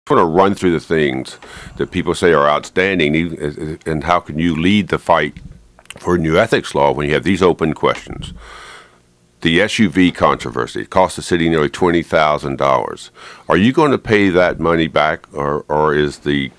want to run through the things that people say are outstanding, and how can you lead the fight for new ethics law when you have these open questions? The SUV controversy cost the city nearly $20,000. Are you going to pay that money back, or is the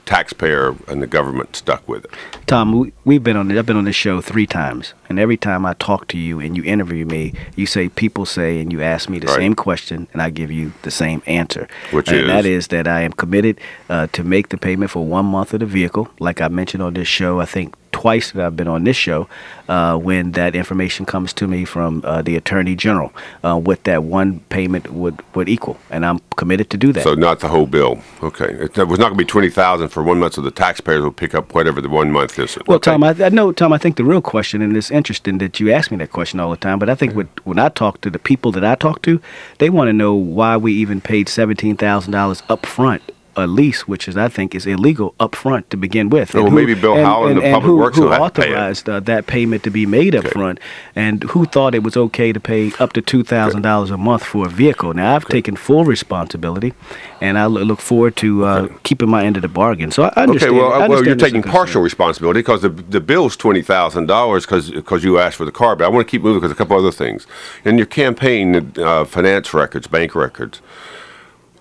taxpayer and the government stuck with it? Tom, I've been on this show 3 times, and every time I talk to you and you interview me, you say, people say, and you ask me the same question, and I give you the same answer. And that is that I am committed to make the payment for 1 month of the vehicle. Like I mentioned on this show, I think twice that I've been on this show, when that information comes to me from the Attorney General, what that one payment would equal, and I'm committed to do that. So not the whole bill. Okay, it was not going to be $20,000 for 1 month, so the taxpayers will pick up whatever the 1 month is. Well, Tom, I know, Tom, I think the real question, and it's interesting that you ask me that question all the time, but I think when I talk to the people that I talk to, they want to know why we even paid $17,000 up front a lease, which is, I think, is illegal up front to begin with. Well, maybe Bill Howell and the Public Works who authorized that payment to be made up front, and who thought it was okay to pay up to $2,000 a month for a vehicle. Now, I've taken full responsibility, and I look forward to keeping my end of the bargain. So I understand. Okay, well, you're taking partial responsibility because the bill's $20,000 because you asked for the car. But I want to keep moving because a couple other things. In your campaign finance records, bank records,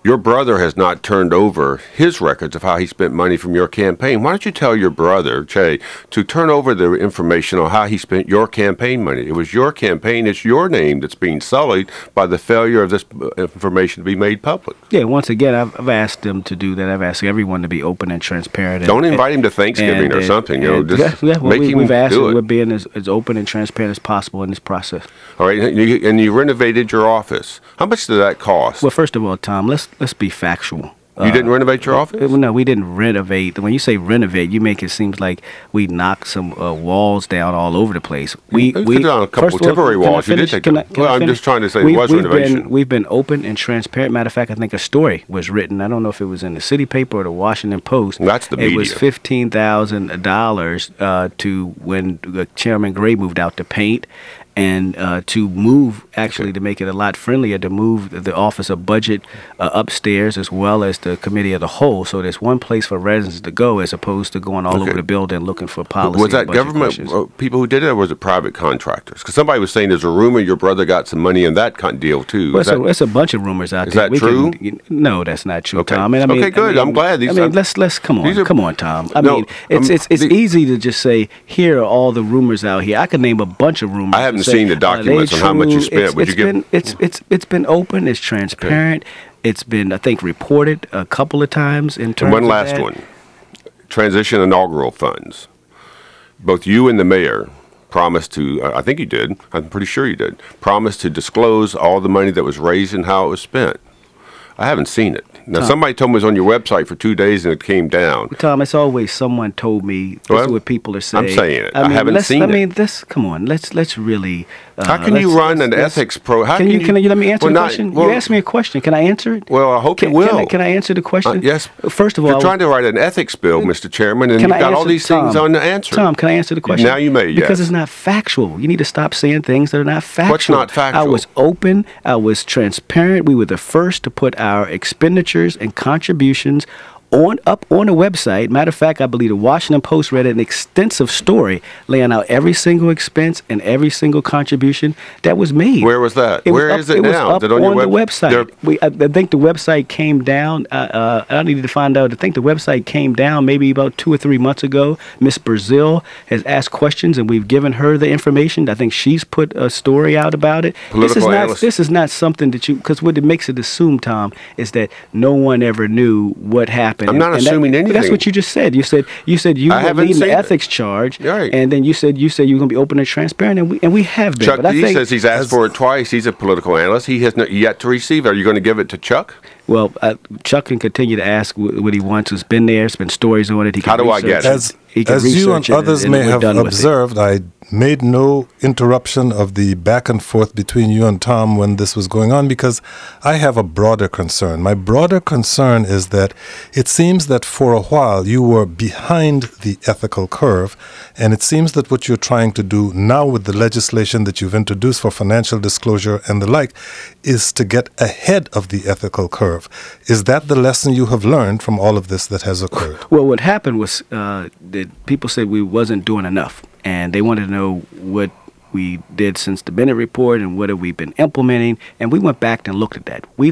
your brother has not turned over his records of how he spent money from your campaign. Why don't you tell your brother, Che, to turn over the information on how he spent your campaign money? It was your campaign. It's your name that's being sullied by the failure of this information to be made public. Yeah, once again, I've asked them to do that. I've asked everyone to be open and transparent. Don't invite him to Thanksgiving or something. Just make him we've asked do him. it. We're being as open and transparent as possible in this process. All right, and you renovated your office. How much did that cost? Well, first of all, Tom, let's be factual. You didn't renovate your office? No, we didn't renovate. When you say renovate, you make it seem like we knocked some walls down all over the place. We put down a couple of temporary walls. You did take them. Well, I'm just trying to say it was renovation. We've been open and transparent. Matter of fact, I think a story was written. I don't know if it was in the City Paper or the Washington Post. That's the media. It was $15,000 to when Chairman Gray moved out to paint, and to move, actually, to make it a lot friendlier, to move the Office of Budget upstairs, as well as the Committee of the Whole, so there's one place for residents to go as opposed to going all over the building looking for policy. Was that government people who did it, or was it private contractors? Because somebody was saying there's a rumor your brother got some money in that deal, too. Well, it's a bunch of rumors out there. Is that true? No, that's not true, okay. Tom. Okay, good. I'm glad. Let's come on, Tom. It's easy to just say, here are all the rumors out here. I could name a bunch of rumors. I haven't seen the documents on how much you spent. It's been open. It's transparent. Okay. It's been, I think, reported a couple of times in terms of one last one. Transition inaugural funds. Both you and the mayor promised to, I think you did, I'm pretty sure you did, promised to disclose all the money that was raised and how it was spent. I haven't seen it. Now, Tom, somebody told me it was on your website for 2 days and it came down. Tom, it's always someone told me. This is what people are saying. I'm saying it. I haven't seen it. Come on. Let's really. How can you run an ethics pro? Can you let me answer the question? You asked me a question. Can I answer it? Well, I hope you will. Can I answer the question? Yes. First of all, you're trying to write an ethics bill, Mr. Chairman, and you've got all these things unanswered. Tom, can I answer the question? Now you may. Yes. Because it's not factual. You need to stop saying things that are not factual. What's not factual? I was open. I was transparent. We were the first to put our expenditures and contributions up on a website. Matter of fact, I believe the Washington Post read an extensive story laying out every single expense and every single contribution that was made. Where was that? Where is it now? It was up on the website. I think the website came down. I needed to find out. I think the website came down maybe about 2 or 3 months ago. Miss Brazil has asked questions, and we've given her the information. I think she's put a story out about it. This is not something that because what it makes it assume, Tom, is that no one ever knew what happened. I'm not assuming anything. That's what you just said. You said you were leading the ethics charge, right. And then you said you were going to be open and transparent, and we have been. Chuck D says he's asked for it twice. He's a political analyst. He has not yet to receive it. Are you going to give it to Chuck? Well, Chuck can continue to ask what he wants. It's been there. It's been stories on it. How do I get it? As you and others may have observed, I made no interruption of the back and forth between you and Tom when this was going on, because I have a broader concern. My broader concern is that it seems that for a while you were behind the ethical curve, and it seems that what you're trying to do now with the legislation that you've introduced for financial disclosure and the like is to get ahead of the ethical curve. Is that the lesson you have learned from all of this that has occurred? Well, what happened was that people said we wasn't doing enough, and they wanted to know what we did since the Bennett report and what have we been implementing, and we went back and looked at that. I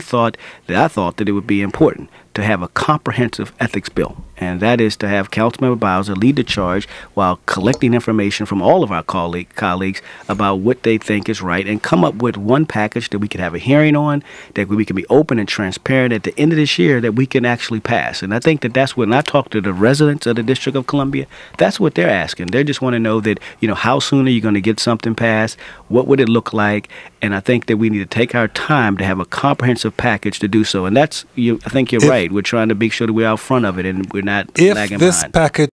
thought that it would be important to have a comprehensive ethics bill, and that is to have Councilmember Bowser lead the charge while collecting information from all of our colleagues about what they think is right, and come up with one package that we could have a hearing on, that we can be open and transparent at the end of this year, that we can actually pass. And I think that that's when I talk to the residents of the District of Columbia, that's what they're asking. They just want to know that, how soon are you going to get something passed? What would it look like? And I think that we need to take our time to have a comprehensive package to do so. And that's, I think you're right. We're trying to make sure that we're out front of it and we're not lagging behind. If this package